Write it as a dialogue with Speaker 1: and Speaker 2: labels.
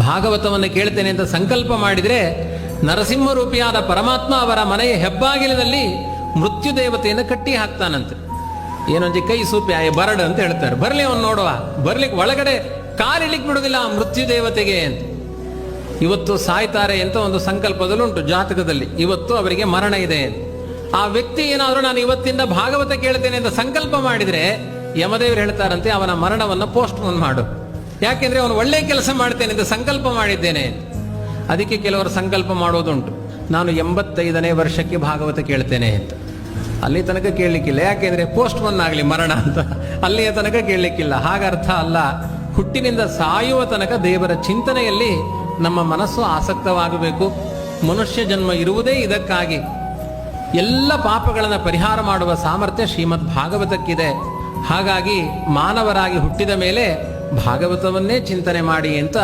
Speaker 1: ಭಾಗವತವನ್ನು ಕೇಳ್ತೇನೆ ಅಂತ ಸಂಕಲ್ಪ ಮಾಡಿದರೆ ನರಸಿಂಹ ರೂಪಿಯಾದ ಪರಮಾತ್ಮ ಅವರ ಮನೆಯ ಹೆಬ್ಬಾಗಿಲಿನಲ್ಲಿ ಮೃತ್ಯು ದೇವತೆಯನ್ನು ಕಟ್ಟಿ ಹಾಕ್ತಾನಂತೆ. ಏನೊಂದು ಕೈ ಸೂಪಿ ಬರಡು ಅಂತ ಹೇಳ್ತಾರೆ. ಬರಲಿ ಅವನು ನೋಡುವ, ಬರ್ಲಿಕ್ಕೆ ಒಳಗಡೆ ಕಾಲಿಡ್ಲಿಕ್ಕೆ ಬಿಡುವುದಿಲ್ಲ ಆ ಮೃತ್ಯು ದೇವತೆಗೆ ಅಂತ. ಇವತ್ತು ಸಾಯ್ತಾರೆ ಅಂತ ಒಂದು ಸಂಕಲ್ಪದಲ್ಲುಂಟು ಜಾತಕದಲ್ಲಿ, ಇವತ್ತು ಅವರಿಗೆ ಮರಣ ಇದೆ ಅಂತ. ಆ ವ್ಯಕ್ತಿ ಏನಾದರೂ ನಾನು ಇವತ್ತಿಂದ ಭಾಗವತ ಕೇಳ್ತೇನೆ ಅಂತ ಸಂಕಲ್ಪ ಮಾಡಿದರೆ ಯಮದೇವರು ಹೇಳ್ತಾರಂತೆ ಅವನ ಮರಣವನ್ನು ಪೋಸ್ಟ್ಪೋನ್ ಮಾಡು, ಯಾಕೆಂದ್ರೆ ಅವನು ಒಳ್ಳೆ ಕೆಲಸ ಮಾಡ್ತೇನೆ ಅಂತ ಸಂಕಲ್ಪ ಮಾಡಿದ್ದೇನೆ. ಅದಕ್ಕೆ ಕೆಲವರು ಸಂಕಲ್ಪ ಮಾಡೋದುಂಟು, ನಾನು 85ನೇ ವರ್ಷಕ್ಕೆ ಭಾಗವತ ಕೇಳ್ತೇನೆ ಅಂತ. ಅಲ್ಲಿ ತನಕ ಕೇಳಲಿಕ್ಕಿಲ್ಲ, ಯಾಕೆಂದ್ರೆ ಪೋಸ್ಟ್ಪೋನ್ ಆಗಲಿ ಮರಣ ಅಂತ, ಅಲ್ಲಿಯ ತನಕ ಕೇಳಲಿಕ್ಕಿಲ್ಲ. ಹಾಗರ್ಥ ಅಲ್ಲ. ಹುಟ್ಟಿನಿಂದ ಸಾಯುವ ತನಕ ದೇವರ ಚಿಂತನೆಯಲ್ಲಿ ನಮ್ಮ ಮನಸ್ಸು ಆಸಕ್ತವಾಗಬೇಕು. ಮನುಷ್ಯ ಜನ್ಮ ಇರುವುದೇ ಇದಕ್ಕಾಗಿ. ಎಲ್ಲ ಪಾಪಗಳನ್ನು ಪರಿಹಾರ ಮಾಡುವ ಸಾಮರ್ಥ್ಯ ಶ್ರೀಮದ್ ಭಾಗವತಕ್ಕಿದೆ. ಹಾಗಾಗಿ ಮಾನವರಾಗಿ ಹುಟ್ಟಿದ ಮೇಲೆ ಭಾಗವತವನ್ನೇ ಚಿಂತನೆ ಮಾಡಿ ಅಂತ